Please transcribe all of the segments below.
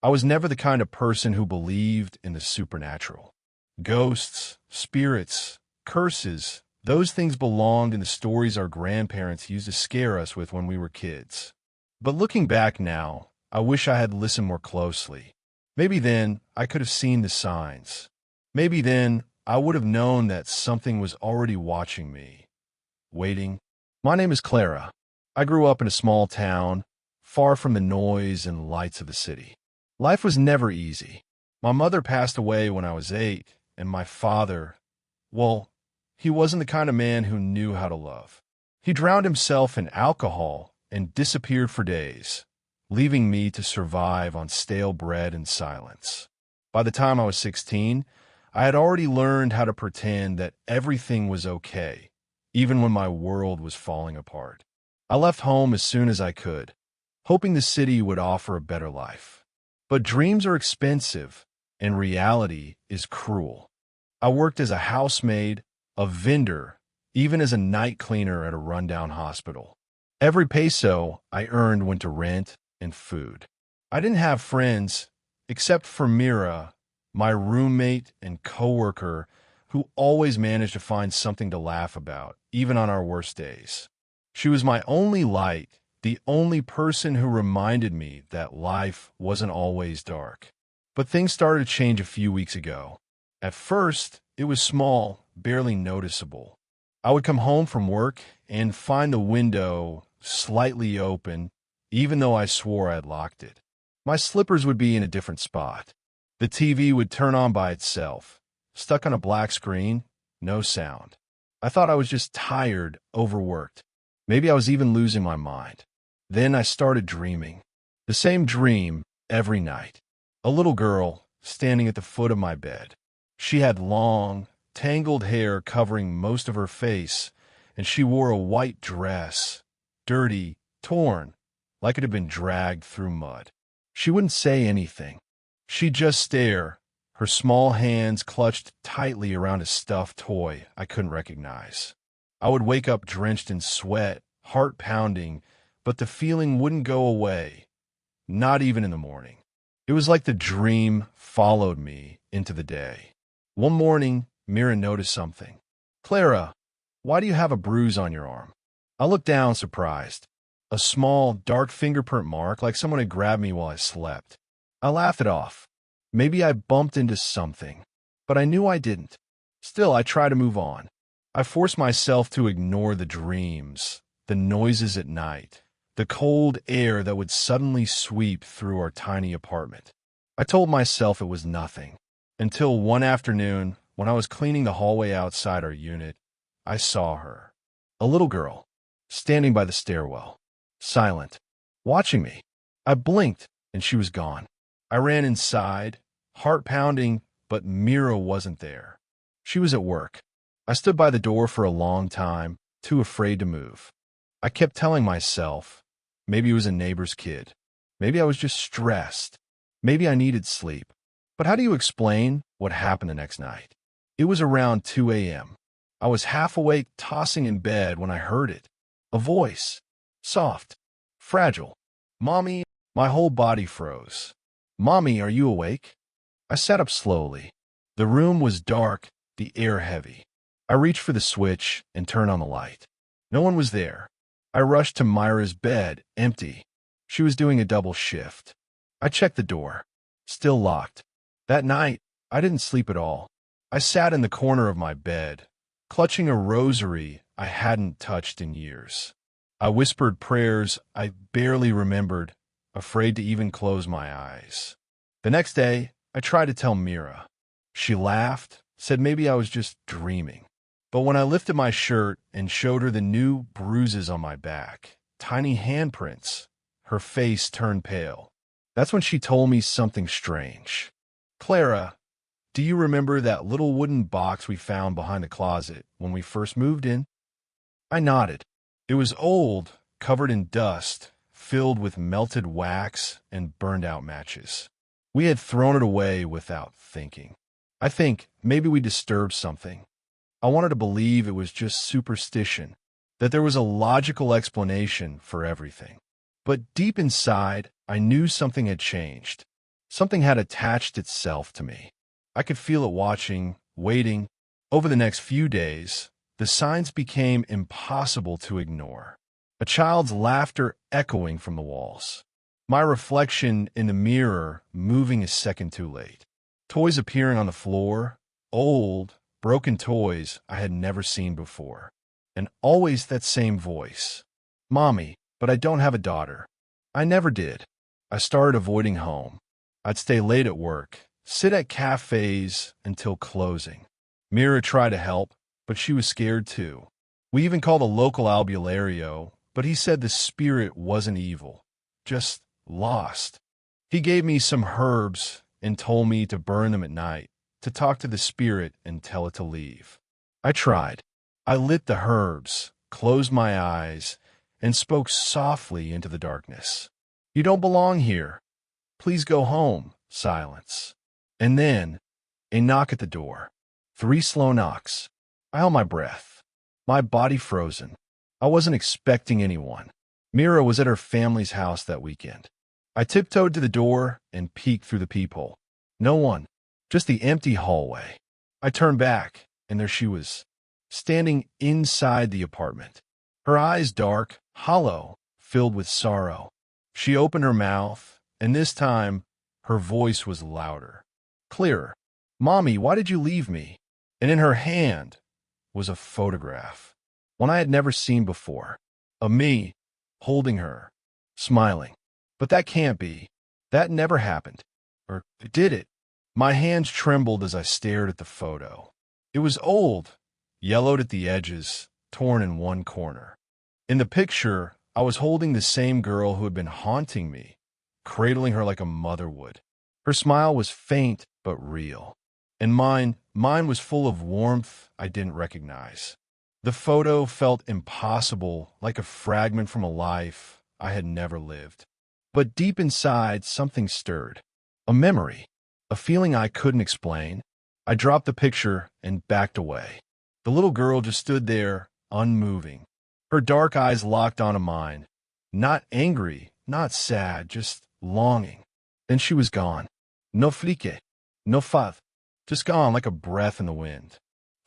I was never the kind of person who believed in the supernatural. Ghosts, spirits, curses, those things belonged in the stories our grandparents used to scare us with when we were kids. But looking back now, I wish I had listened more closely. Maybe then I could have seen the signs. Maybe then I would have known that something was already watching me, waiting. My name is Clara. I grew up in a small town, far from the noise and lights of the city. Life was never easy. My mother passed away when I was 8, and my father, well, he wasn't the kind of man who knew how to love. He drowned himself in alcohol and disappeared for days, leaving me to survive on stale bread and silence. By the time I was 16, I had already learned how to pretend that everything was okay, even when my world was falling apart. I left home as soon as I could, hoping the city would offer a better life. But dreams are expensive, and reality is cruel. I worked as a housemaid, a vendor, even as a night cleaner at a rundown hospital. Every peso I earned went to rent and food. I didn't have friends, except for Mira, my roommate and coworker, who always managed to find something to laugh about, even on our worst days. She was my only light, the only person who reminded me that life wasn't always dark. But things started to change a few weeks ago. At first, it was small, barely noticeable. I would come home from work and find the window slightly open, even though I swore I had locked it. My slippers would be in a different spot. The TV would turn on by itself, stuck on a black screen, no sound. I thought I was just tired, overworked. Maybe I was even losing my mind. Then I started dreaming. The same dream every night. A little girl standing at the foot of my bed. She had long, tangled hair covering most of her face, and she wore a white dress, dirty, torn, like it had been dragged through mud. She wouldn't say anything. She'd just stare, her small hands clutched tightly around a stuffed toy I couldn't recognize. I would wake up drenched in sweat, heart pounding, but the feeling wouldn't go away, not even in the morning. It was like the dream followed me into the day. One morning, Mira noticed something. "Clara, why do you have a bruise on your arm?" I looked down, surprised. A small, dark fingerprint mark, like someone had grabbed me while I slept. I laughed it off. Maybe I bumped into something, but I knew I didn't. Still, I tried to move on. I forced myself to ignore the dreams, the noises at night, the cold air that would suddenly sweep through our tiny apartment. I told myself it was nothing, until one afternoon, when I was cleaning the hallway outside our unit, I saw her. A little girl, standing by the stairwell, silent, watching me. I blinked, and she was gone. I ran inside, heart pounding, but Mira wasn't there. She was at work. I stood by the door for a long time, too afraid to move. I kept telling myself, maybe it was a neighbor's kid. Maybe I was just stressed. Maybe I needed sleep. But how do you explain what happened the next night? It was around 2 a.m. I was half awake, tossing in bed when I heard it. A voice. Soft. Fragile. "Mommy." My whole body froze. "Mommy, are you awake?" I sat up slowly. The room was dark, the air heavy. I reached for the switch and turned on the light. No one was there. I rushed to Myra's bed, empty. She was doing a double shift. I checked the door. Still locked. That night, I didn't sleep at all. I sat in the corner of my bed, clutching a rosary I hadn't touched in years. I whispered prayers I barely remembered, afraid to even close my eyes. The next day, I tried to tell Mira. She laughed, said maybe I was just dreaming. But when I lifted my shirt and showed her the new bruises on my back, tiny handprints, her face turned pale. That's when she told me something strange. "Clara, do you remember that little wooden box we found behind the closet when we first moved in?" I nodded. It was old, covered in dust, filled with melted wax and burned-out matches. We had thrown it away without thinking. I think maybe we disturbed something. I wanted to believe it was just superstition, that there was a logical explanation for everything. But deep inside, I knew something had changed. Something had attached itself to me. I could feel it watching, waiting. Over the next few days, the signs became impossible to ignore. A child's laughter echoing from the walls. My reflection in the mirror moving a second too late. Toys appearing on the floor, old, broken toys I had never seen before. And always that same voice. Mommy, but I don't have a daughter. I never did. I started avoiding home. I'd stay late at work, sit at cafes until closing. Mira tried to help, but she was scared too. We even called a local albulario, but he said the spirit wasn't evil, just lost. He gave me some herbs and told me to burn them at night, to talk to the spirit and tell it to leave. I tried. I lit the herbs, closed my eyes, and spoke softly into the darkness. You don't belong here. Please go home. Silence. And then, a knock at the door. 3 slow knocks. I held my breath. My body frozen. I wasn't expecting anyone. Mira was at her family's house that weekend. I tiptoed to the door and peeked through the peephole. No one. Just the empty hallway. I turned back, and there she was, standing inside the apartment. Her eyes dark, hollow, filled with sorrow. She opened her mouth, and this time, her voice was louder, clearer. Mommy, why did you leave me? And in her hand was a photograph, one I had never seen before, of me, holding her, smiling. But that can't be. That never happened. Or did it? My hands trembled as I stared at the photo. It was old, yellowed at the edges, torn in one corner. In the picture, I was holding the same girl who had been haunting me, cradling her like a mother would. Her smile was faint but real, and mine was full of warmth I didn't recognize. The photo felt impossible, like a fragment from a life I had never lived. But deep inside, something stirred. A memory, a feeling I couldn't explain. I dropped the picture and backed away. The little girl just stood there, unmoving. Her dark eyes locked onto mine. Not angry, not sad, just longing. Then she was gone. No flique, no fath, just gone like a breath in the wind.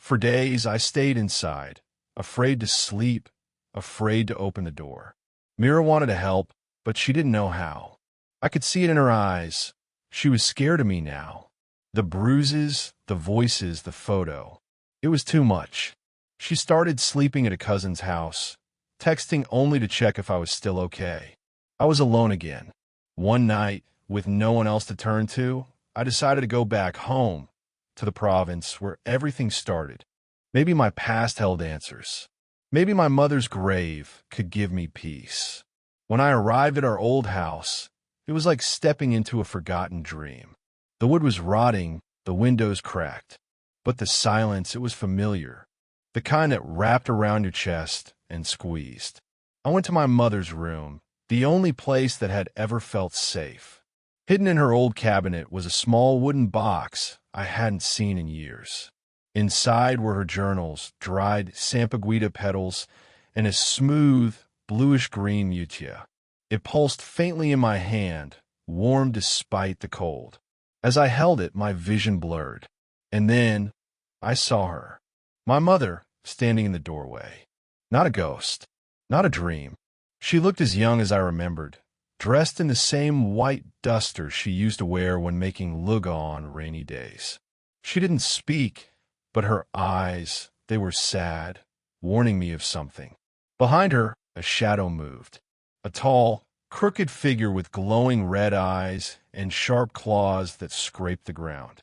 For days I stayed inside, afraid to sleep, afraid to open the door. Mira wanted to help, but she didn't know how. I could see it in her eyes. She was scared of me now. The bruises, the voices, the photo. It was too much. She started sleeping at a cousin's house, texting only to check if I was still okay. I was alone again. One night, with no one else to turn to, I decided to go back home, to the province where everything started. Maybe my past held answers. Maybe my mother's grave could give me peace. When I arrived at our old house, it was like stepping into a forgotten dream. The wood was rotting, the windows cracked. But the silence, it was familiar. The kind that wrapped around your chest and squeezed. I went to my mother's room, the only place that had ever felt safe. Hidden in her old cabinet was a small wooden box I hadn't seen in years. Inside were her journals, dried sampaguita petals, and a smooth, bluish-green mutia. It pulsed faintly in my hand, warm despite the cold. As I held it, my vision blurred. And then I saw her. My mother, standing in the doorway. Not a ghost. Not a dream. She looked as young as I remembered, dressed in the same white duster she used to wear when making luga on rainy days. She didn't speak, but her eyes, they were sad, warning me of something. Behind her, a shadow moved. A tall, crooked figure with glowing red eyes and sharp claws that scraped the ground.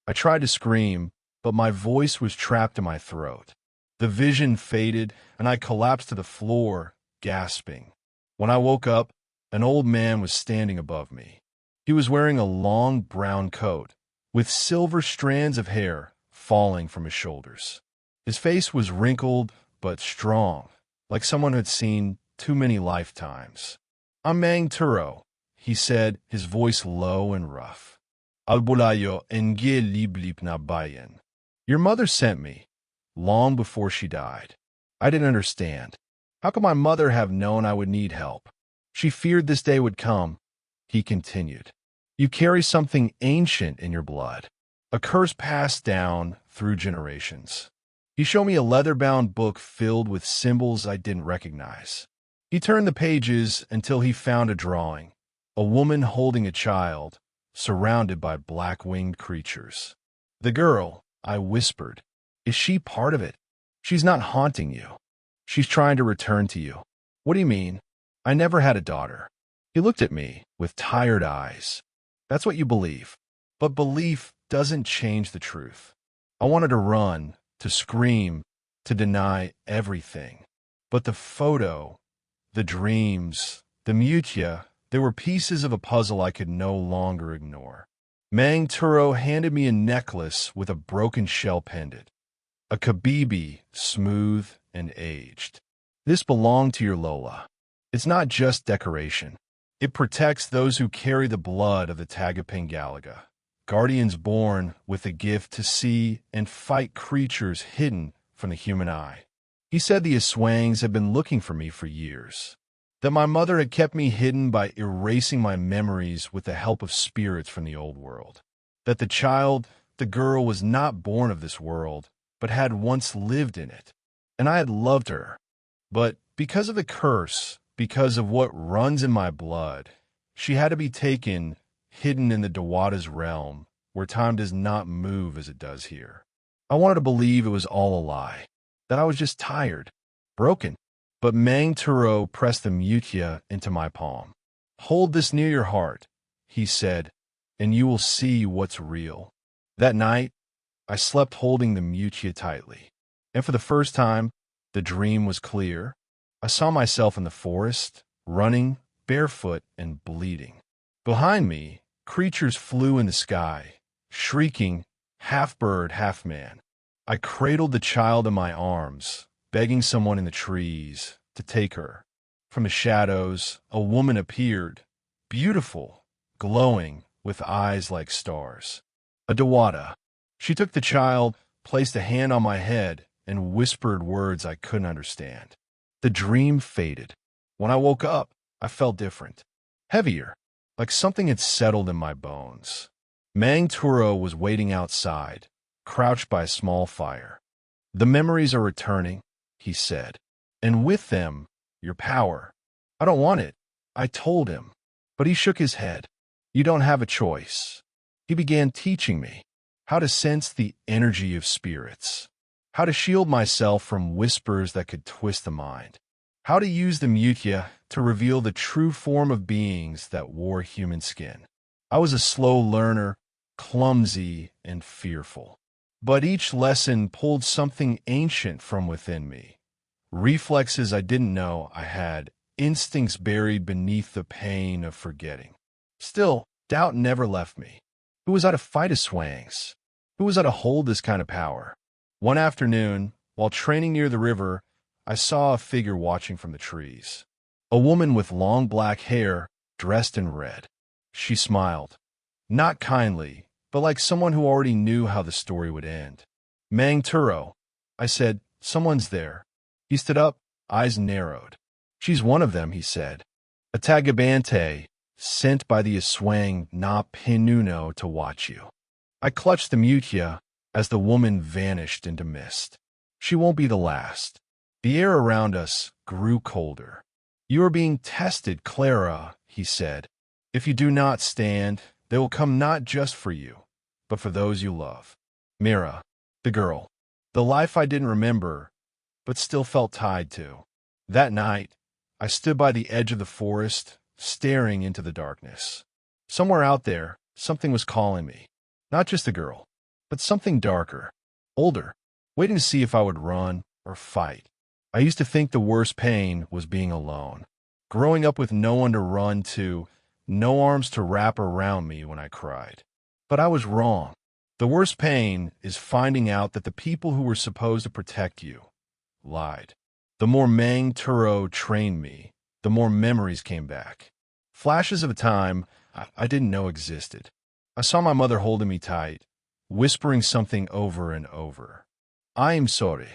I tried to scream, but my voice was trapped in my throat. The vision faded, and I collapsed to the floor, gasping. When I woke up, an old man was standing above me. He was wearing a long brown coat, with silver strands of hair falling from his shoulders. His face was wrinkled but strong, like someone who had seen too many lifetimes. I'm Mang Turo, he said, his voice low and rough. Albulayo enge liblip na bayan. Your mother sent me, long before she died. I didn't understand. How could my mother have known I would need help? She feared this day would come, he continued. You carry something ancient in your blood, a curse passed down through generations. He showed me a leather-bound book filled with symbols I didn't recognize. He turned the pages until he found a drawing, a woman holding a child, surrounded by black-winged creatures. The girl, I whispered, is she part of it? She's not haunting you. She's trying to return to you. What do you mean? I never had a daughter. He looked at me with tired eyes. That's what you believe. But belief doesn't change the truth. I wanted to run, to scream, to deny everything. But the photo, the dreams, the mutia, there were pieces of a puzzle I could no longer ignore. Mang Turo handed me a necklace with a broken shell pendant. A kabibi, smooth and aged. This belonged to your Lola. It's not just decoration. It protects those who carry the blood of the Tagapangalaga, guardians born with the gift to see and fight creatures hidden from the human eye. He said the Aswangs had been looking for me for years, that my mother had kept me hidden by erasing my memories with the help of spirits from the old world, that the child, the girl, was not born of this world, but had once lived in it, and I had loved her. But because of the curse, because of what runs in my blood, she had to be taken, hidden in the Dewada's realm, where time does not move as it does here. I wanted to believe it was all a lie, that I was just tired, broken. But Mang Turo pressed the mutia into my palm. Hold this near your heart, he said, and you will see what's real. That night, I slept holding the mutia tightly, and for the first time, the dream was clear. I saw myself in the forest, running, barefoot and bleeding. Behind me, creatures flew in the sky, shrieking, half bird, half man. I cradled the child in my arms, begging someone in the trees to take her. From the shadows, a woman appeared, beautiful, glowing, with eyes like stars. A Dewada. She took the child, placed a hand on my head, and whispered words I couldn't understand. The dream faded. When I woke up, I felt different. Heavier, like something had settled in my bones. Mang Turo was waiting outside, crouched by a small fire. The memories are returning, he said, and with them, your power. I don't want it, I told him, but he shook his head. You don't have a choice. He began teaching me how to sense the energy of spirits, how to shield myself from whispers that could twist the mind, how to use the mutia to reveal the true form of beings that wore human skin. I was a slow learner, clumsy and fearful. But each lesson pulled something ancient from within me. Reflexes I didn't know I had, instincts buried beneath the pain of forgetting. Still, doubt never left me. Who was I to fight Aswangs? Who was I to hold this kind of power? One afternoon, while training near the river, I saw a figure watching from the trees. A woman with long black hair, dressed in red. She smiled. Not kindly, but like someone who already knew how the story would end. Mang Turo, I said, someone's there. He stood up, eyes narrowed. She's one of them, he said. A Tagabante, sent by the Aswang na Pinuno to watch you. I clutched the mutia as the woman vanished into mist. She won't be the last. The air around us grew colder. You are being tested, Clara, he said. If you do not stand, they will come not just for you, but for those you love. Mira, the girl, the life I didn't remember, but still felt tied to. That night, I stood by the edge of the forest, staring into the darkness. Somewhere out there, something was calling me. Not just a girl, but something darker, older, waiting to see if I would run or fight. I used to think the worst pain was being alone, growing up with no one to run to, no arms to wrap around me when I cried. But I was wrong. The worst pain is finding out that the people who were supposed to protect you lied. The more Mang Turo trained me, the more memories came back. Flashes of a time I didn't know existed. I saw my mother holding me tight, whispering something over and over. I'm sorry.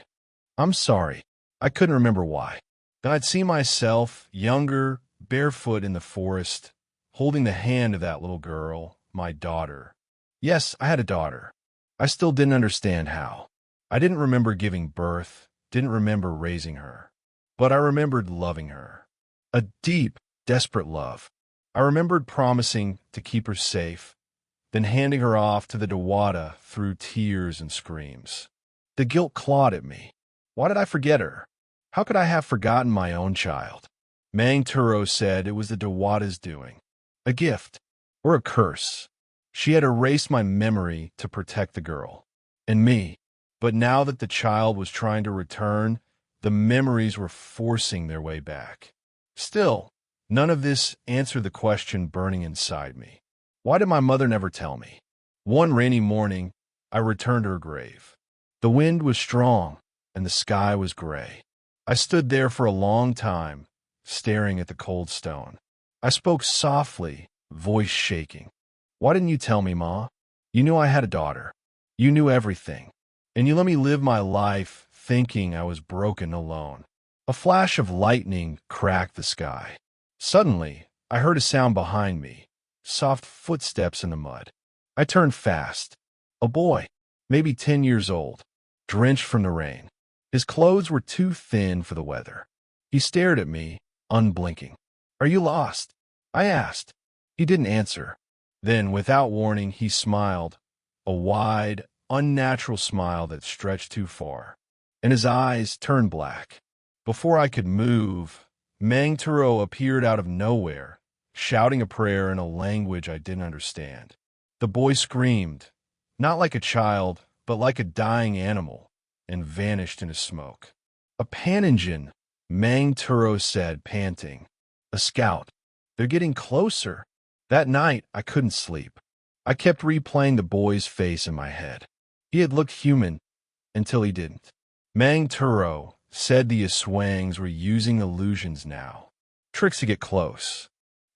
I'm sorry. I couldn't remember why. Then I'd see myself, younger, barefoot in the forest, holding the hand of that little girl, my daughter. Yes, I had a daughter. I still didn't understand how. I didn't remember giving birth, didn't remember raising her. But I remembered loving her. A deep, desperate love. I remembered promising to keep her safe, then handing her off to the Dawada through tears and screams. The guilt clawed at me. Why did I forget her? How could I have forgotten my own child? Mang Turo said it was the Dawada's doing. A gift, or a curse. She had erased my memory to protect the girl. And me. But now that the child was trying to return, the memories were forcing their way back. Still, none of this answered the question burning inside me. Why did my mother never tell me? One rainy morning, I returned to her grave. The wind was strong, and the sky was gray. I stood there for a long time, staring at the cold stone. I spoke softly, voice shaking. Why didn't you tell me, Ma? You knew I had a daughter. You knew everything. And you let me live my life thinking I was broken alone. A flash of lightning cracked the sky. Suddenly, I heard a sound behind me, soft footsteps in the mud. I turned fast. A boy, maybe 10 years old, drenched from the rain. His clothes were too thin for the weather. He stared at me, unblinking. Are you lost? I asked. He didn't answer. Then, without warning, he smiled, a wide, unnatural smile that stretched too far, and his eyes turned black. Before I could move, Mang Turo appeared out of nowhere, shouting a prayer in a language I didn't understand. The boy screamed, not like a child, but like a dying animal, and vanished into smoke. A Pananjan, Mang Turo said, panting. A scout. They're getting closer. That night, I couldn't sleep. I kept replaying the boy's face in my head. He had looked human until he didn't. Mang Turo said the Aswangs were using illusions now, tricks to get close.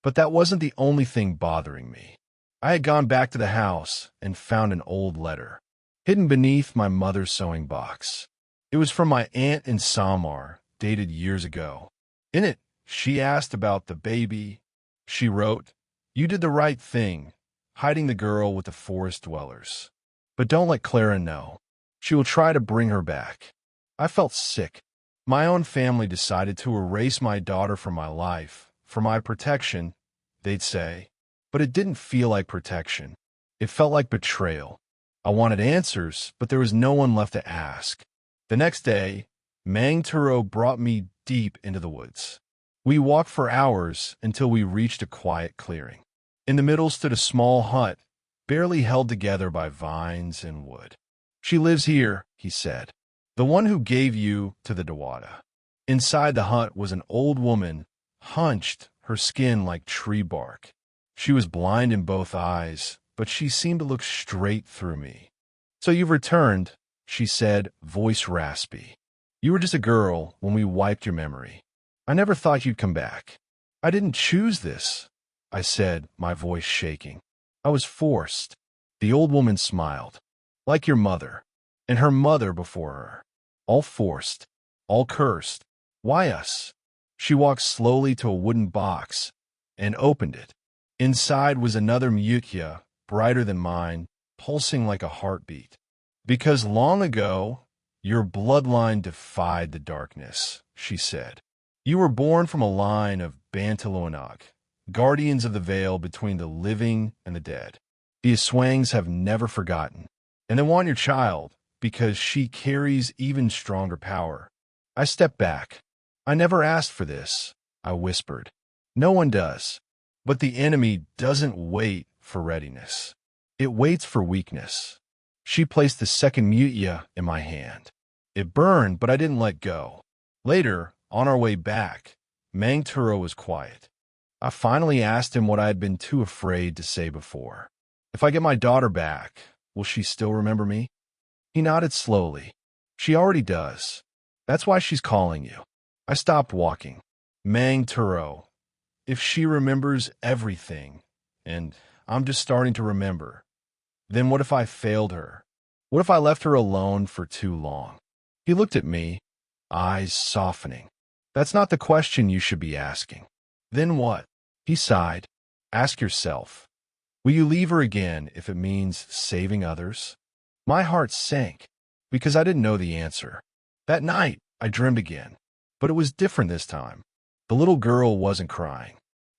But that wasn't the only thing bothering me. I had gone back to the house and found an old letter, hidden beneath my mother's sewing box. It was from my aunt in Samar, dated years ago. In it, she asked about the baby. She wrote, "You did the right thing, hiding the girl with the forest dwellers. But don't let Clara know. She will try to bring her back." I felt sick. My own family decided to erase my daughter from my life, for my protection, they'd say. But it didn't feel like protection. It felt like betrayal. I wanted answers, but there was no one left to ask. The next day, Mang Turo brought me deep into the woods. We walked for hours until we reached a quiet clearing. In the middle stood a small hut, barely held together by vines and wood. "She lives here," he said. "The one who gave you to the Dawada." Inside the hut was an old woman, hunched, her skin like tree bark. She was blind in both eyes, but she seemed to look straight through me. "So you've returned," she said, voice raspy. "You were just a girl when we wiped your memory. I never thought you'd come back." "I didn't choose this," I said, my voice shaking. "I was forced." The old woman smiled. "Like your mother, and her mother before her. All forced, all cursed. Why us?" She walked slowly to a wooden box and opened it. Inside was another Mutya, brighter than mine, pulsing like a heartbeat. "Because long ago, your bloodline defied the darkness," she said. "You were born from a line of Bantaluanag, guardians of the veil between the living and the dead. The Aswangs have never forgotten, and they want your child because she carries even stronger power." I stepped back. "I never asked for this," I whispered. "No one does. But the enemy doesn't wait for readiness. It waits for weakness." She placed the second Mutya in my hand. It burned, but I didn't let go. Later, on our way back, Mang Turo was quiet. I finally asked him what I had been too afraid to say before. "If I get my daughter back, will she still remember me?" He nodded slowly. "She already does. That's why she's calling you." I stopped walking. "Mang Turo, if she remembers everything, and I'm just starting to remember, then what if I failed her? What if I left her alone for too long?" He looked at me, eyes softening. "That's not the question you should be asking." "Then what?" He sighed. Ask yourself, will you leave her again if it means saving others? My heart sank because I didn't know the answer. That night, I dreamed again, but it was different this time. The little girl wasn't crying.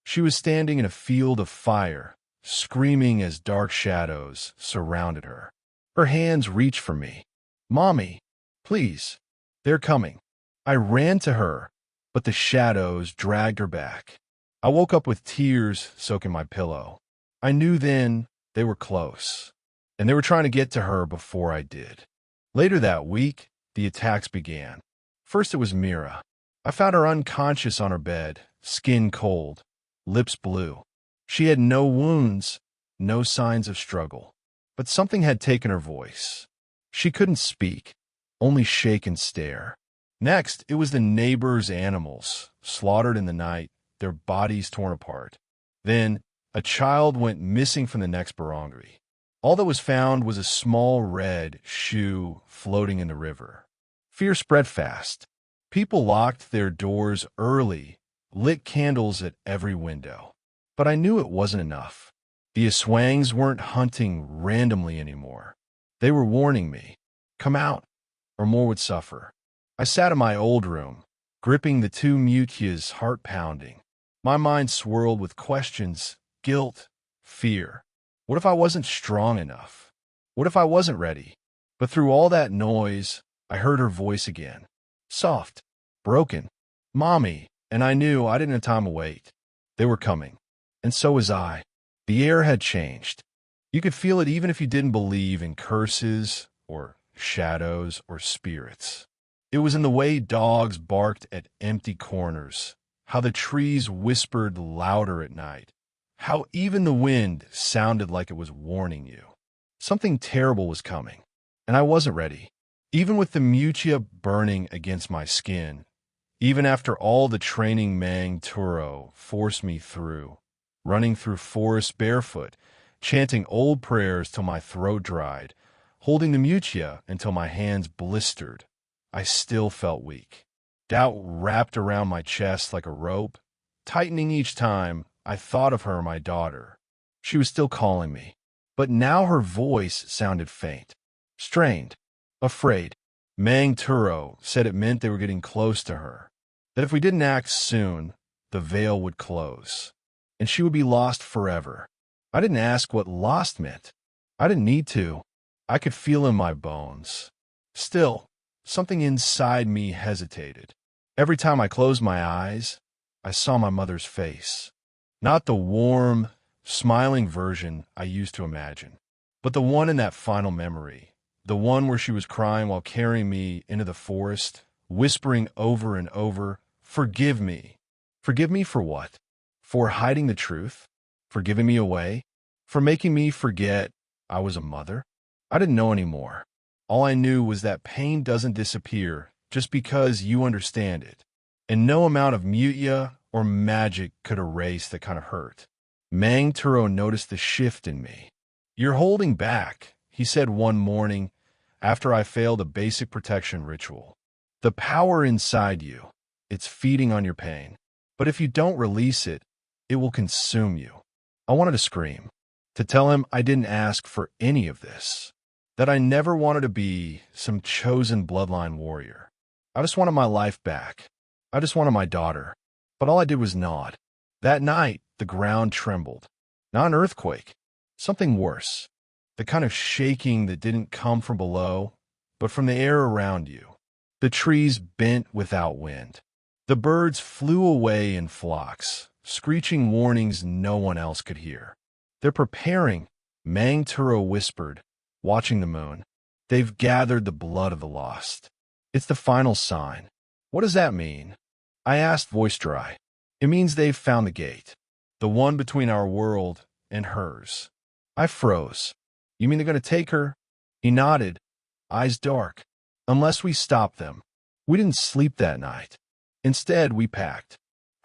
She was standing in a field of fire, screaming as dark shadows surrounded her. Her hands reached for me. "Mommy, please, they're coming." I ran to her, but the shadows dragged her back. I woke up with tears soaking my pillow. I knew then they were close, and they were trying to get to her before I did. Later that week, the attacks began. First it was Mira. I found her unconscious on her bed, skin cold, lips blue. She had no wounds, no signs of struggle, but something had taken her voice. She couldn't speak, only shake and stare. Next, it was the neighbors' animals, slaughtered in the night, their bodies torn apart. Then, a child went missing from the next barangay. All that was found was a small red shoe floating in the river. Fear spread fast. People locked their doors early, lit candles at every window. But I knew it wasn't enough. The Aswangs weren't hunting randomly anymore. They were warning me, "Come out, or more would suffer." I sat in my old room, gripping the two mutias, heart pounding. My mind swirled with questions, guilt, fear. What if I wasn't strong enough? What if I wasn't ready? But through all that noise, I heard her voice again. Soft, broken. "Mommy," and I knew I didn't have time to wait. They were coming, and so was I. The air had changed. You could feel it even if you didn't believe in curses or shadows or spirits. It was in the way dogs barked at empty corners, how the trees whispered louder at night, how even the wind sounded like it was warning you. Something terrible was coming, and I wasn't ready. Even with the mutia burning against my skin, even after all the training Mang Turo forced me through, running through forests barefoot, chanting old prayers till my throat dried, holding the mutia until my hands blistered, I still felt weak. Doubt wrapped around my chest like a rope, tightening each time I thought of her, my daughter. She was still calling me, but now her voice sounded faint, strained, afraid. Mang Turo said it meant they were getting close to her, that if we didn't act soon, the veil would close, and she would be lost forever. I didn't ask what lost meant. I didn't need to. I could feel in my bones. Still, something inside me hesitated. Every time I closed my eyes, I saw my mother's face. Not the warm, smiling version I used to imagine, but the one in that final memory, the one where she was crying while carrying me into the forest, whispering over and over, "Forgive me." Forgive me for what? For hiding the truth? For giving me away? For making me forget I was a mother? I didn't know anymore. All I knew was that pain doesn't disappear just because you understand it, and no amount of mutia or magic could erase the kind of hurt. Mang Turo noticed the shift in me. "You're holding back," he said one morning after I failed a basic protection ritual. "The power inside you, it's feeding on your pain. But if you don't release it, it will consume you." I wanted to scream, to tell him I didn't ask for any of this, that I never wanted to be some chosen bloodline warrior. I just wanted my life back. I just wanted my daughter. But all I did was nod. That night, the ground trembled. Not an earthquake, something worse. The kind of shaking that didn't come from below, but from the air around you. The trees bent without wind. The birds flew away in flocks, screeching warnings no one else could hear. "They're preparing," Mang Turo whispered, watching the moon. "They've gathered the blood of the lost. It's the final sign." "What does that mean?" I asked, voice dry. "It means they've found the gate, the one between our world and hers." I froze. "You mean they're going to take her?" He nodded, eyes dark. "Unless we stop them." We didn't sleep that night. Instead, we packed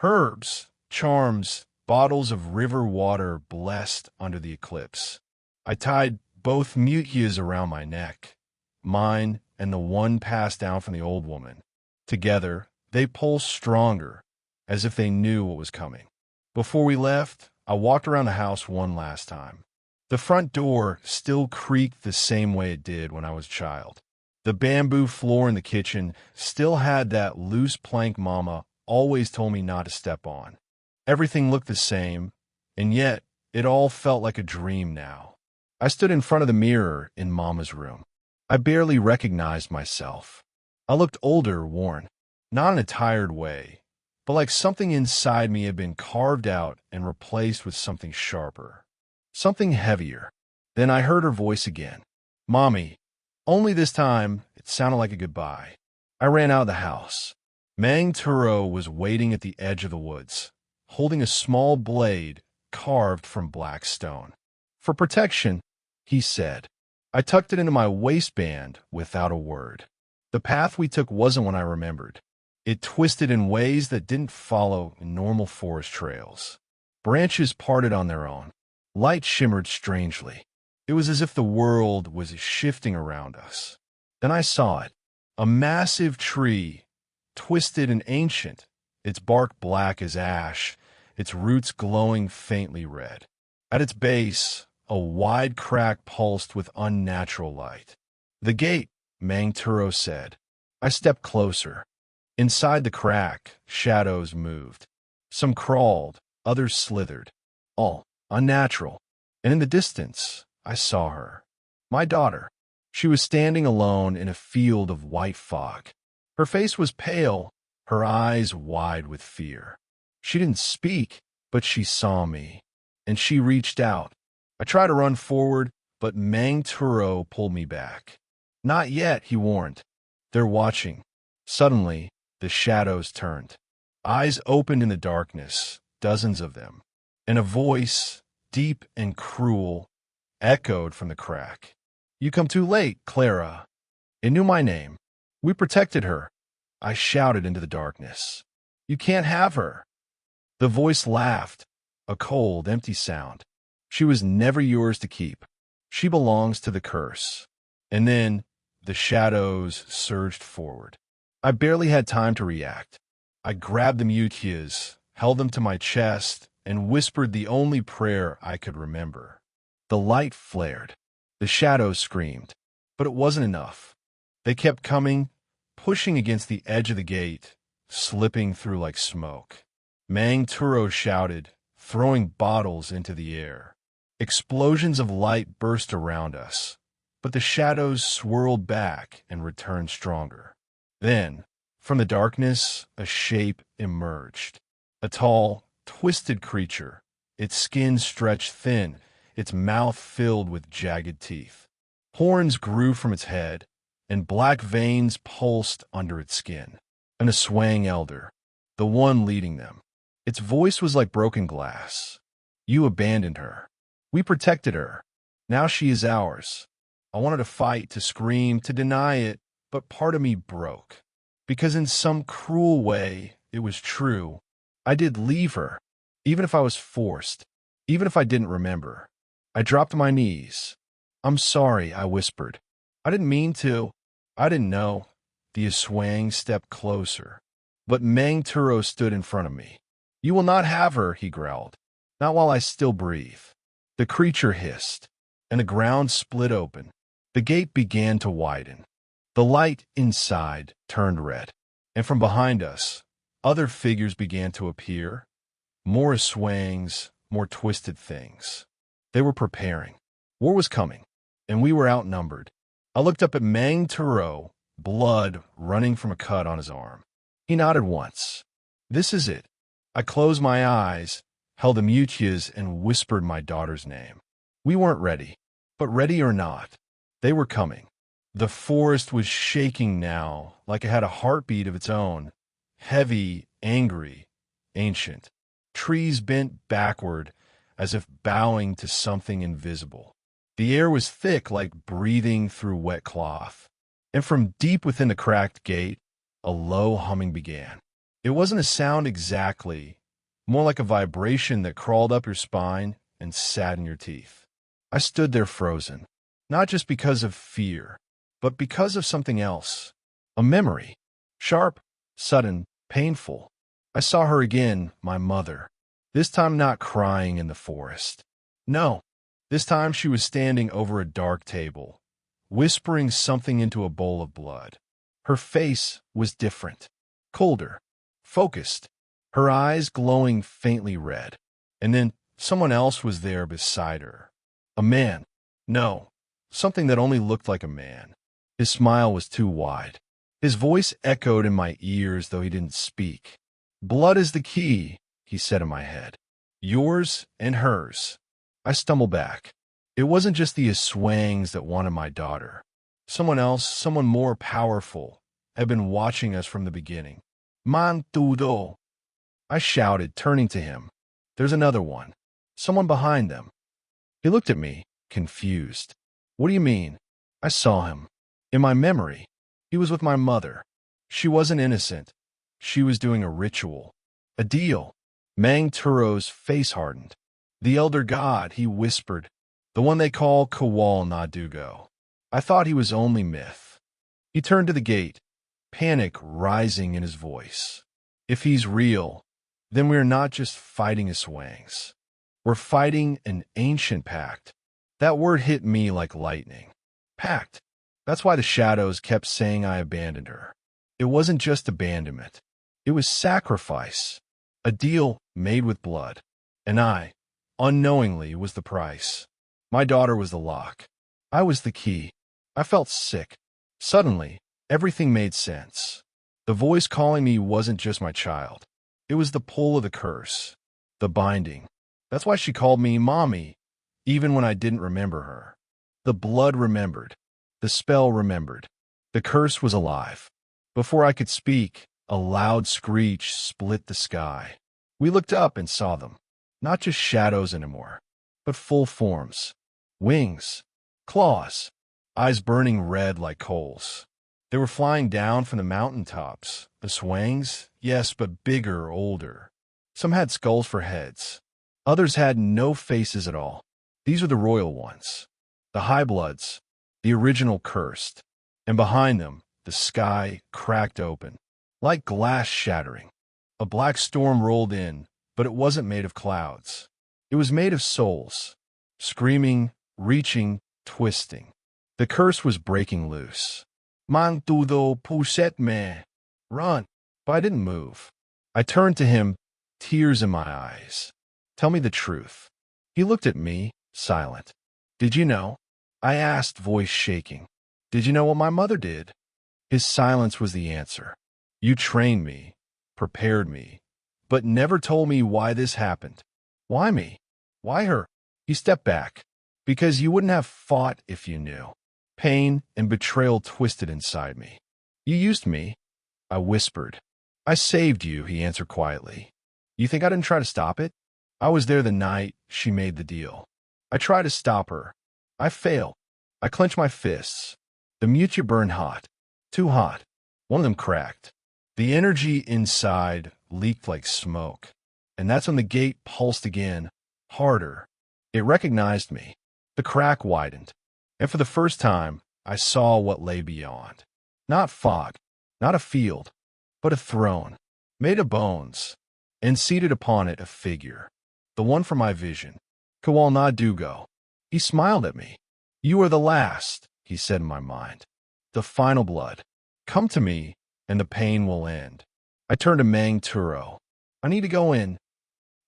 herbs, charms, bottles of river water blessed under the eclipse. I tied both mutias around my neck, mine and the one passed down from the old woman. Together, they pulsed stronger, as if they knew what was coming. Before we left, I walked around the house one last time. The front door still creaked the same way it did when I was a child. The bamboo floor in the kitchen still had that loose plank Mama always told me not to step on. Everything looked the same, and yet it all felt like a dream now. I stood in front of the mirror in Mama's room. I barely recognized myself. I looked older, worn, not in a tired way, but like something inside me had been carved out and replaced with something sharper, something heavier. Then I heard her voice again. Mommy. Only this time, it sounded like a goodbye. I ran out of the house. Mang Turo was waiting at the edge of the woods, holding a small blade carved from black stone. For protection, he said. I tucked it into my waistband without a word. The path we took wasn't one I remembered. It twisted in ways that didn't follow normal forest trails. Branches parted on their own. Light shimmered strangely. It was as if the world was shifting around us. Then I saw it. A massive tree, twisted and ancient, its bark black as ash, its roots glowing faintly red. At its base, a wide crack pulsed with unnatural light. The gate, Mang Turo said. I stepped closer. Inside the crack, shadows moved. Some crawled, others slithered. All unnatural. And in the distance, I saw her. My daughter. She was standing alone in a field of white fog. Her face was pale, her eyes wide with fear. She didn't speak, but she saw me, and she reached out. I tried to run forward, but Mang Turo pulled me back. Not yet, he warned. They're watching. Suddenly, the shadows turned. Eyes opened in the darkness, dozens of them, and a voice, deep and cruel, echoed from the crack. You come too late, Clara. It knew my name. We protected her. I shouted into the darkness. You can't have her. The voice laughed, a cold, empty sound. She was never yours to keep. She belongs to the curse. And then the shadows surged forward. I barely had time to react. I grabbed the Mutyas, held them to my chest, and whispered the only prayer I could remember. The light flared. The shadows screamed. But it wasn't enough. They kept coming, pushing against the edge of the gate, slipping through like smoke. Mang Turo shouted, throwing bottles into the air. Explosions of light burst around us, but the shadows swirled back and returned stronger. Then, from the darkness, a shape emerged. A tall, twisted creature, its skin stretched thin, its mouth filled with jagged teeth. Horns grew from its head, and black veins pulsed under its skin. An Aswang elder, the one leading them. Its voice was like broken glass. You abandoned her. We protected her. Now she is ours. I wanted to fight, to scream, to deny it, but part of me broke. Because in some cruel way, it was true. I did leave her, even if I was forced, even if I didn't remember. I dropped to my knees. I'm sorry, I whispered. I didn't mean to. I didn't know. The Aswang stepped closer. But Mang Turo stood in front of me. You will not have her, he growled. Not while I still breathe. The creature hissed, and the ground split open. The gate began to widen. The light inside turned red, and from behind us, other figures began to appear. More Aswangs, more twisted things. They were preparing. War was coming, and we were outnumbered. I looked up at Mang Turo, blood running from a cut on his arm. He nodded once. This is it. I closed my eyes, held the Mutyas, and whispered my daughter's name. We weren't ready, but ready or not, they were coming. The forest was shaking now, like it had a heartbeat of its own, heavy, angry, ancient. Trees bent backward, as if bowing to something invisible. The air was thick like breathing through wet cloth. And from deep within the cracked gate, a low humming began. It wasn't a sound exactly, more like a vibration that crawled up your spine and sat in your teeth. I stood there frozen, not just because of fear, but because of something else. A memory. Sharp, sudden, painful. I saw her again, my mother. This time not crying in the forest. No, this time she was standing over a dark table, whispering something into a bowl of blood. Her face was different, colder, focused, her eyes glowing faintly red. And then someone else was there beside her. A man. No, something that only looked like a man. His smile was too wide. His voice echoed in my ears, though he didn't speak. Blood is the key, he said in my head. Yours and hers. I stumbled back. It wasn't just the Aswangs that wanted my daughter. Someone else, someone more powerful, had been watching us from the beginning. Mantudo! I shouted, turning to him. There's another one. Someone behind them. He looked at me, confused. What do you mean? I saw him. In my memory. He was with my mother. She wasn't innocent. She was doing a ritual. A deal. Mang Turo's face hardened. The elder god, he whispered. The one they call Kawal Nadugo. I thought he was only myth. He turned to the gate, panic rising in his voice. If he's real, then we're not just fighting Aswangs. We're fighting an ancient pact. That word hit me like lightning. Pact. That's why the shadows kept saying I abandoned her. It wasn't just abandonment. It was sacrifice. A deal made with blood. And I, unknowingly, was the price. My daughter was the lock. I was the key. I felt sick. Suddenly, everything made sense. The voice calling me wasn't just my child. It was the pull of the curse. The binding. That's why she called me Mommy, even when I didn't remember her. The blood remembered. The spell remembered. The curse was alive. Before I could speak, a loud screech split the sky. We looked up and saw them. Not just shadows anymore, but full forms. Wings. Claws. Eyes burning red like coals. They were flying down from the mountaintops. The Swangs, yes, but bigger, older. Some had skulls for heads. Others had no faces at all. These were the royal ones. The high bloods. The original cursed. And behind them, the sky cracked open, like glass shattering. A black storm rolled in, but it wasn't made of clouds. It was made of souls, screaming, reaching, twisting. The curse was breaking loose. Mantudo puset me. Run. But I didn't move. I turned to him, tears in my eyes. Tell me the truth. He looked at me, silent. Did you know? I asked, voice shaking. Did you know what my mother did? His silence was the answer. You trained me, prepared me, but never told me why this happened. Why me? Why her? He stepped back. Because you wouldn't have fought if you knew. Pain and betrayal twisted inside me. You used me, I whispered. I saved you, he answered quietly. You think I didn't try to stop it? I was there the night she made the deal. I tried to stop her. I failed. I clenched my fists. The mutia burned hot. Too hot. One of them cracked. The energy inside leaked like smoke. And that's when the gate pulsed again, harder. It recognized me. The crack widened. And for the first time, I saw what lay beyond. Not fog, not a field, but a throne, made of bones, and seated upon it a figure. The one from my vision. Kawal Nadugo. He smiled at me. You are the last, he said in my mind. The final blood. Come to me, and the pain will end. I turned to Mang Turo. I need to go in.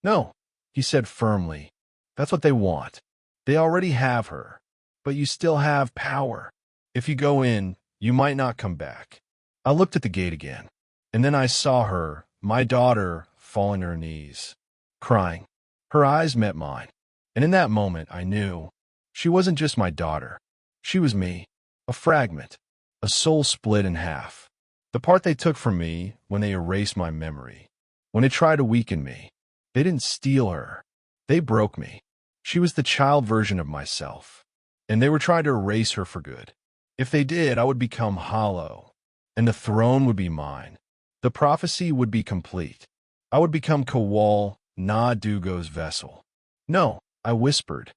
No, he said firmly. That's what they want. They already have her. But you still have power. If you go in, you might not come back. I looked at the gate again, and then I saw her, my daughter, fall on her knees, crying. Her eyes met mine, and in that moment I knew she wasn't just my daughter. She was me, a fragment, a soul split in half. The part they took from me when they erased my memory, when they tried to weaken me. They didn't steal her. They broke me. She was the child version of myself, and they were trying to erase her for good. If they did, I would become hollow, and the throne would be mine. The prophecy would be complete. I would become Kawal Nadugo's vessel. No, I whispered.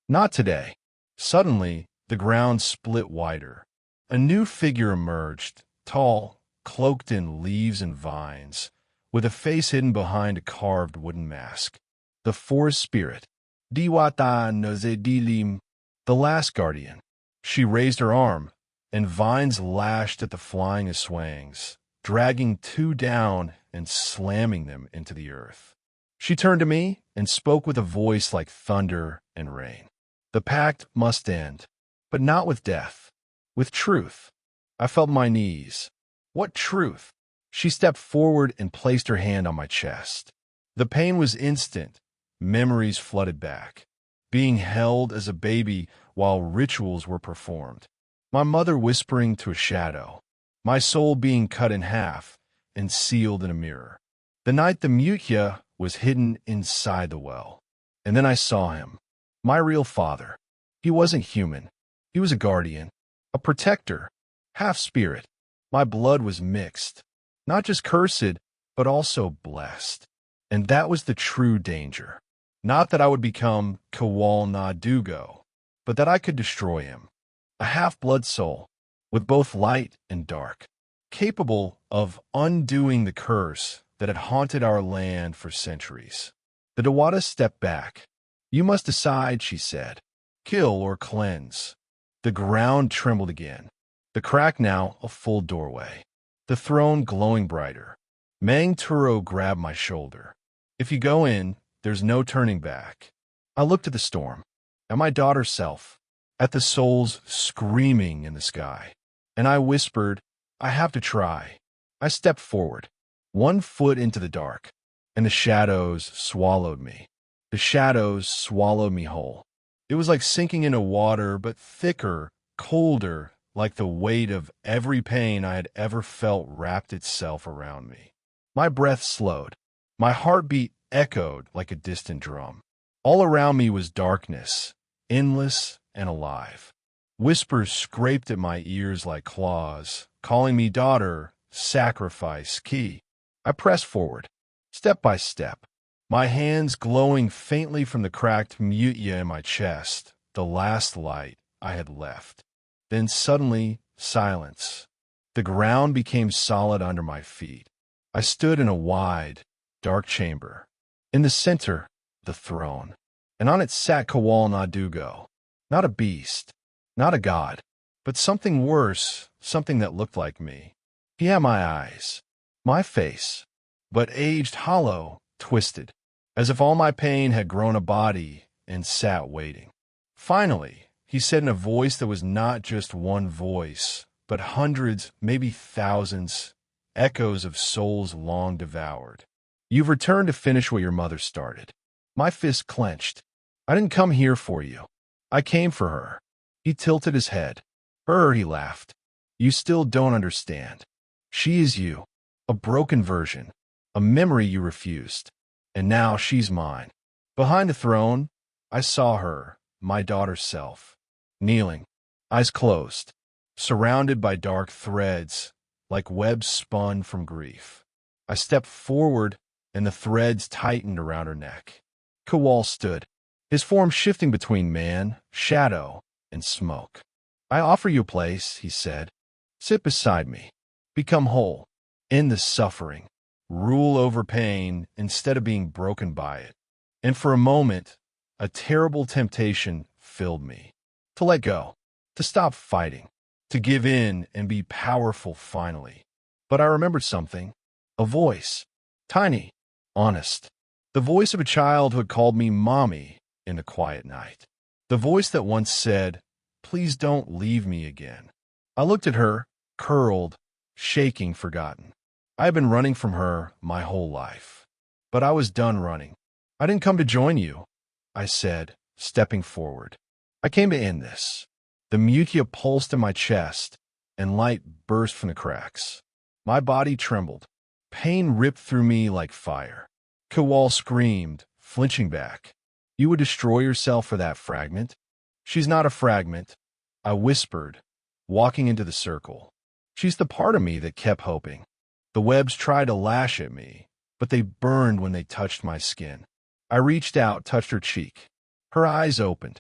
Not today. Suddenly, the ground split wider. A new figure emerged, tall, cloaked in leaves and vines, with a face hidden behind a carved wooden mask. the forest spirit, Diwata Nozedilim, the last guardian. She raised her arm, and vines lashed at the flying Aswangs, dragging two down and slamming them into the earth. She turned to me and spoke with a voice like thunder and rain. The pact must end, but not with death, with truth. I felt my knees. What truth? She stepped forward and placed her hand on my chest. The pain was instant. Memories flooded back. Being held as a baby while rituals were performed. My mother whispering to a shadow. My soul being cut in half and sealed in a mirror. The night the Mutya was hidden inside the well. And then I saw him. My real father. He wasn't human. He was a guardian. A protector. Half spirit. My blood was mixed. Not just cursed, but also blessed. And that was the true danger. Not that I would become Kawal Na Dugo, but that I could destroy him. A half-blood soul, with both light and dark, capable of undoing the curse that had haunted our land for centuries. The Dewata stepped back. You must decide, she said. Kill or cleanse. The ground trembled again. The crack now a full doorway. The throne glowing brighter. Mang Turo grabbed my shoulder. If you go in, there's no turning back. I looked at the storm, at my daughter's self, at the souls screaming in the sky. And I whispered, I have to try. I stepped forward, 1 foot into the dark, and the shadows swallowed me. The shadows swallowed me whole. It was like sinking into water, but thicker, colder, like the weight of every pain I had ever felt wrapped itself around me. My breath slowed. My heartbeat echoed like a distant drum. All around me was darkness, endless and alive. Whispers scraped at my ears like claws, calling me daughter, sacrifice, key. I pressed forward, step by step, my hands glowing faintly from the cracked Mutya in my chest, the last light I had left. Then suddenly, silence. The ground became solid under my feet. I stood in a wide, dark chamber. In the center, the throne. And on it sat Kawal Na Dugo. Not a beast, not a god, but something worse, something that looked like me. He had my eyes, my face, but aged hollow, twisted, as if all my pain had grown a body and sat waiting. Finally, he said in a voice that was not just one voice, but hundreds, maybe thousands, echoes of souls long devoured. You've returned to finish what your mother started. My fist clenched. I didn't come here for you. I came for her. He tilted his head. Her, he laughed. You still don't understand. She is you, a broken version, a memory you refused. And now she's mine. Behind the throne, I saw her, my daughter's self. Kneeling, eyes closed, surrounded by dark threads, like webs spun from grief. I stepped forward, and the threads tightened around her neck. Kawal stood, his form shifting between man, shadow, and smoke. I offer you a place, he said. Sit beside me. Become whole. End the suffering. Rule over pain instead of being broken by it. And for a moment, a terrible temptation filled me. To let go, to stop fighting, to give in and be powerful finally. But I remembered something, a voice, tiny, honest, the voice of a child who had called me mommy in the quiet night, the voice that once said, please don't leave me again. I looked at her, curled, shaking, forgotten. I had been running from her my whole life, but I was done running. I didn't come to join you, I said, stepping forward. I came to end this. The Mutya pulsed in my chest, and light burst from the cracks. My body trembled. Pain ripped through me like fire. Kawal screamed, flinching back. You would destroy yourself for that fragment? She's not a fragment, I whispered, walking into the circle. She's the part of me that kept hoping. The webs tried to lash at me, but they burned when they touched my skin. I reached out, touched her cheek. Her eyes opened.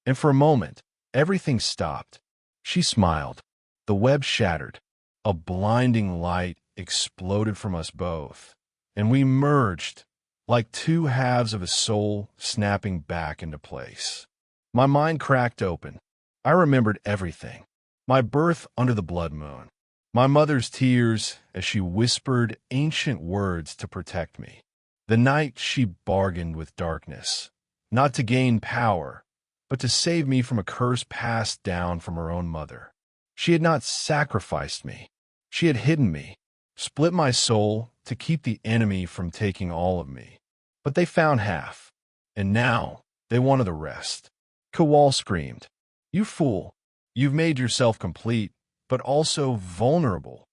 And for a moment, everything stopped. She smiled. The web shattered. A blinding light exploded from us both, and we merged, like two halves of a soul snapping back into place. My mind cracked open. I remembered everything. My birth under the blood moon. My mother's tears as she whispered ancient words to protect me. The night she bargained with darkness, not to gain power, but to save me from a curse passed down from her own mother. She had not sacrificed me. She had hidden me, split my soul to keep the enemy from taking all of me. But they found half, and now they wanted the rest. Kowal screamed, "You fool! You've made yourself complete, but also vulnerable."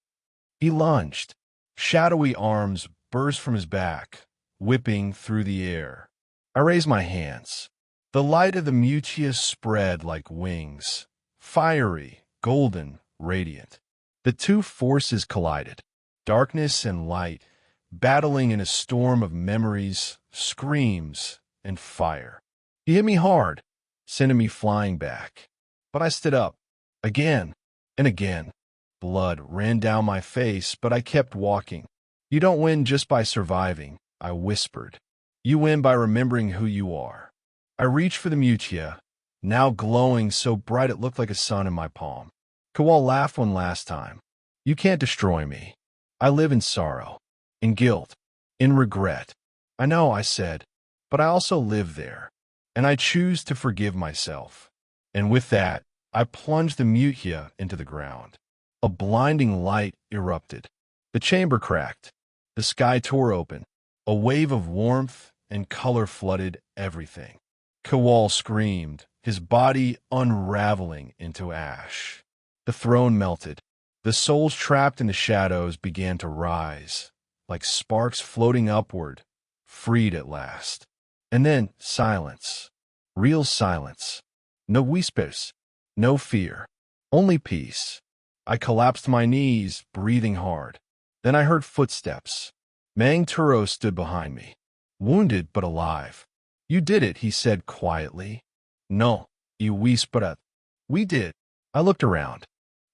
He lunged. Shadowy arms burst from his back, whipping through the air. I raised my hands. The light of the Mutia spread like wings, fiery, golden, radiant. The two forces collided, darkness and light, battling in a storm of memories, screams, and fire. He hit me hard, sending me flying back. But I stood up, again and again. Blood ran down my face, but I kept walking. "You don't win just by surviving," I whispered. "You win by remembering who you are." I reached for the Mutia, now glowing so bright it looked like a sun in my palm. Kowal laughed one last time. "You can't destroy me. I live in sorrow, in guilt, in regret." "I know," I said, "but I also live there, and I choose to forgive myself." And with that, I plunged the Mutia into the ground. A blinding light erupted. The chamber cracked. The sky tore open. A wave of warmth and color flooded everything. Kowal screamed, his body unraveling into ash. The throne melted. The souls trapped in the shadows began to rise, like sparks floating upward, freed at last. And then silence. Real silence. No whispers. No fear. Only peace. I collapsed to my knees, breathing hard. Then I heard footsteps. Mang Turo stood behind me, wounded but alive. "You did it," he said quietly. "No, you whispered." "We did." I looked around.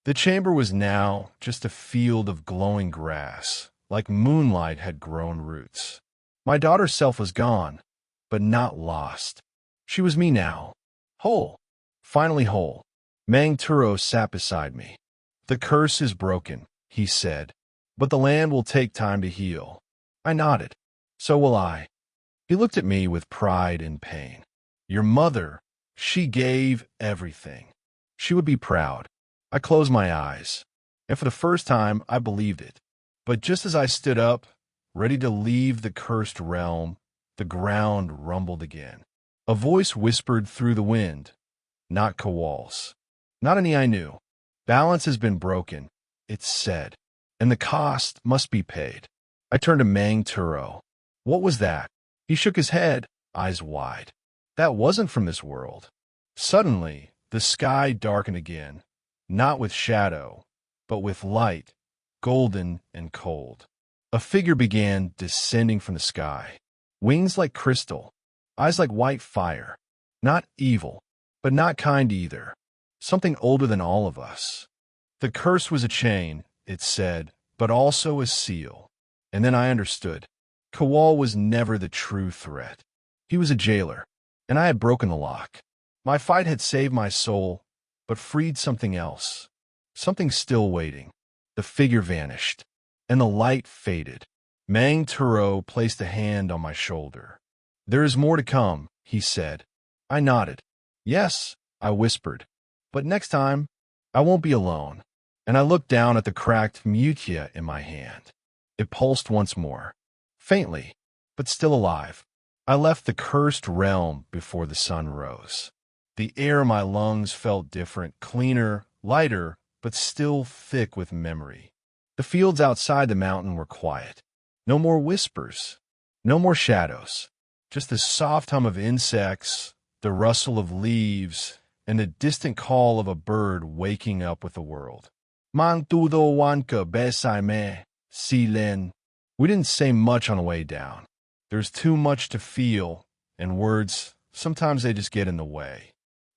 The chamber was now just a field of glowing grass, like moonlight had grown roots. My daughter's self was gone, but not lost. She was me now, whole, finally whole. Mang Turo sat beside me. "The curse is broken," he said, "but the land will take time to heal." I nodded. "So will I." He looked at me with pride and pain. "Your mother, she gave everything. She would be proud." I closed my eyes, and for the first time I believed it. But just as I stood up, ready to leave the cursed realm, the ground rumbled again. A voice whispered through the wind, not Kowal's, not any I knew. "Balance has been broken," it said, "and the cost must be paid." I turned to Mang Turo. "What was that?" He shook his head, eyes wide. "That wasn't from this world." Suddenly, the sky darkened again, not with shadow, but with light, golden and cold. A figure began descending from the sky, wings like crystal, eyes like white fire. Not evil, but not kind either. Something older than all of us. The curse was a chain, it said, but also a seal. And then I understood. Kowal was never the true threat. He was a jailer, and I had broken the lock. My fight had saved my soul, but freed something else. Something still waiting. The figure vanished, and the light faded. Mang Turo placed a hand on my shoulder. "There is more to come," he said. I nodded. "Yes," I whispered. "But next time, I won't be alone." And I looked down at the cracked Mutia in my hand. It pulsed once more, faintly, but still alive. I left the cursed realm before the sun rose. The air in my lungs felt different, cleaner, lighter, but still thick with memory. The fields outside the mountain were quiet. No more whispers, no more shadows, just the soft hum of insects, the rustle of leaves, and the distant call of a bird waking up with the world. "Mang tudo wanka besai me, silen." We didn't say much on the way down. There's too much to feel, and words, sometimes they just get in the way.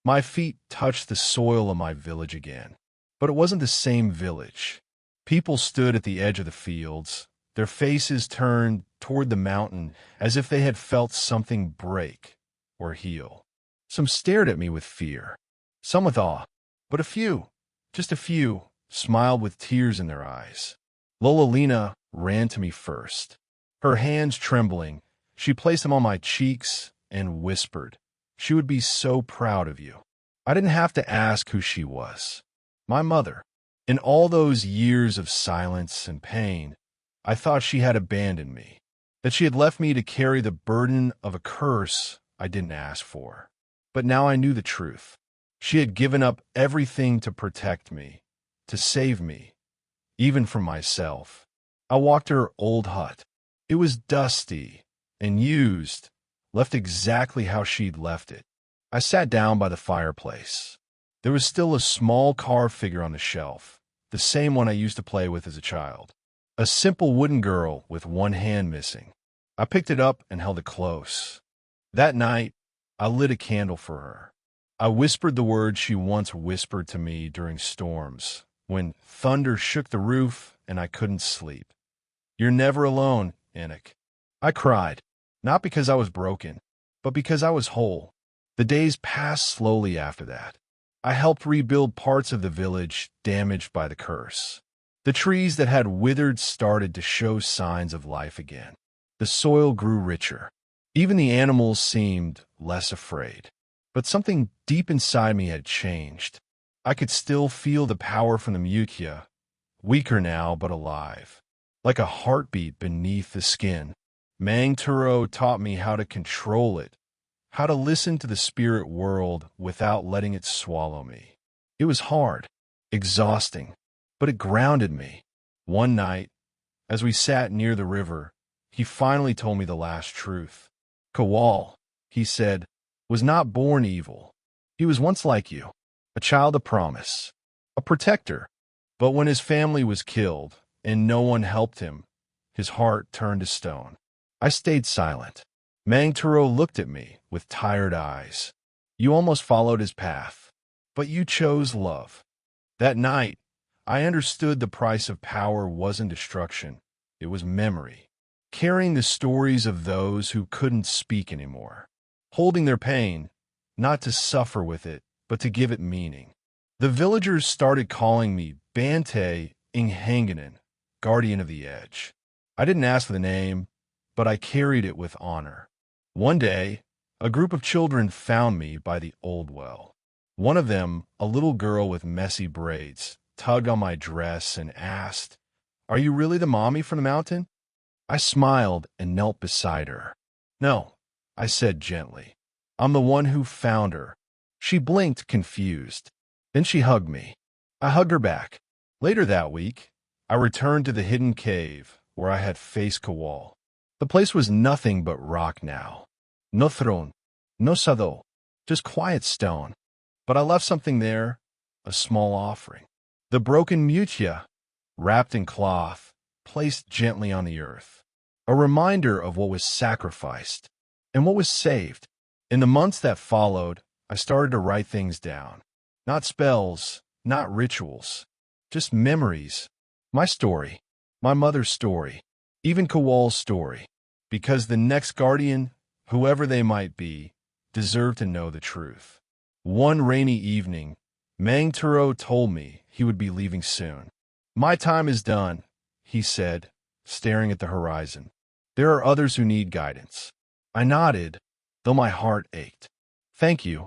My feet touched the soil of my village again. But it wasn't the same village. People stood at the edge of the fields, Their faces turned toward the mountain as if they had felt something break or heal. Some stared at me with fear, some with awe, but a few, just a few, smiled with tears in their eyes. Lololina ran to me first. Her hands trembling, she placed them on my cheeks and whispered, "She would be so proud of you." I didn't have to ask who she was. My mother. In all those years of silence and pain, I thought she had abandoned me, that she had left me to carry the burden of a curse I didn't ask for. But now I knew the truth. She had given up everything to protect me, to save me, even from myself. I walked to her old hut. It was dusty and used, left exactly how she'd left it. I sat down by the fireplace. There was still a small carved figure on the shelf, the same one I used to play with as a child. A simple wooden girl with one hand missing. I picked it up and held it close. That night, I lit a candle for her. I whispered the words she once whispered to me during storms, when thunder shook the roof and I couldn't sleep. "You're never alone, Anik." I cried, not because I was broken, but because I was whole. The days passed slowly after that. I helped rebuild parts of the village damaged by the curse. The trees that had withered started to show signs of life again. The soil grew richer. Even the animals seemed less afraid. But something deep inside me had changed. I could still feel the power from the Mutya, weaker now but alive, like a heartbeat beneath the skin. Mang Turo taught me how to control it, how to listen to the spirit world without letting it swallow me. It was hard, exhausting, but it grounded me. One night, as we sat near the river, he finally told me the last truth. "Kowal," he said, "was not born evil. He was once like you, a child of promise, a protector. But when his family was killed and no one helped him, his heart turned to stone." I stayed silent. Mang Turo looked at me with tired eyes. "You almost followed his path, but you chose love." That night, I understood the price of power wasn't destruction, it was memory. Carrying the stories of those who couldn't speak anymore. Holding their pain, not to suffer with it, but to give it meaning. The villagers started calling me Bante Inghanganan, Guardian of the Edge. I didn't ask for the name, but I carried it with honor. One day, a group of children found me by the old well. One of them, a little girl with messy braids, tugged on my dress and asked, "Are you really the mommy from the mountain?" I smiled and knelt beside her. "No," I said gently. "I'm the one who found her." She blinked, confused. Then she hugged me. I hugged her back. Later that week, I returned to the hidden cave where I had faced Kowal. The place was nothing but rock now. No throne, no sado, just quiet stone. But I left something there, a small offering. The broken Mutya, wrapped in cloth, placed gently on the earth. A reminder of what was sacrificed and what was saved. In the months that followed, I started to write things down. Not spells, not rituals, just memories. My story, my mother's story, even Kowal's story. Because the next guardian, whoever they might be, deserved to know the truth. One rainy evening, Mang Turo told me he would be leaving soon. "My time is done," he said, staring at the horizon. "There are others who need guidance." I nodded, though my heart ached. "Thank you,"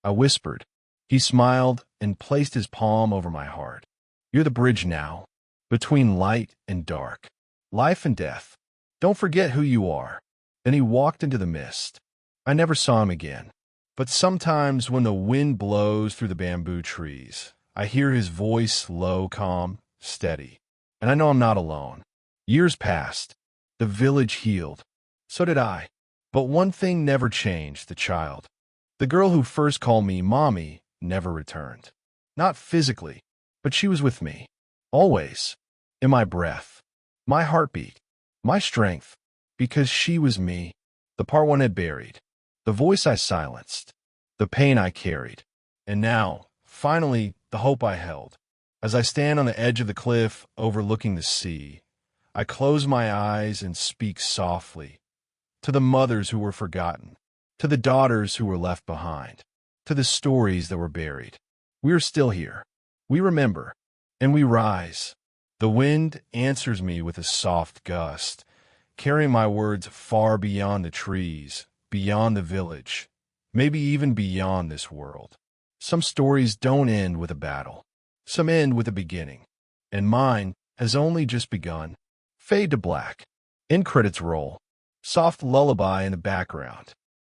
I whispered. He smiled and placed his palm over my heart. "You're the bridge now, between light and dark, life and death. Don't forget who you are." Then he walked into the mist. I never saw him again. But sometimes when the wind blows through the bamboo trees, I hear his voice low, calm, steady. And I know I'm not alone. Years passed. The village healed. So did I. But one thing never changed, the child. The girl who first called me Mommy never returned. Not physically, but she was with me. Always. In my breath. My heartbeat. My strength. Because she was me. The part one had buried. The voice I silenced. The pain I carried. And now, finally, the hope I held. As I stand on the edge of the cliff overlooking the sea, I close my eyes and speak softly to the mothers who were forgotten, to the daughters who were left behind, to the stories that were buried. We are still here. We remember, and we rise. The wind answers me with a soft gust, carrying my words far beyond the trees, beyond the village, maybe even beyond this world. Some stories don't end with a battle. Some end with a beginning. And mine has only just begun. Fade to black. End credits roll. Soft lullaby in the background.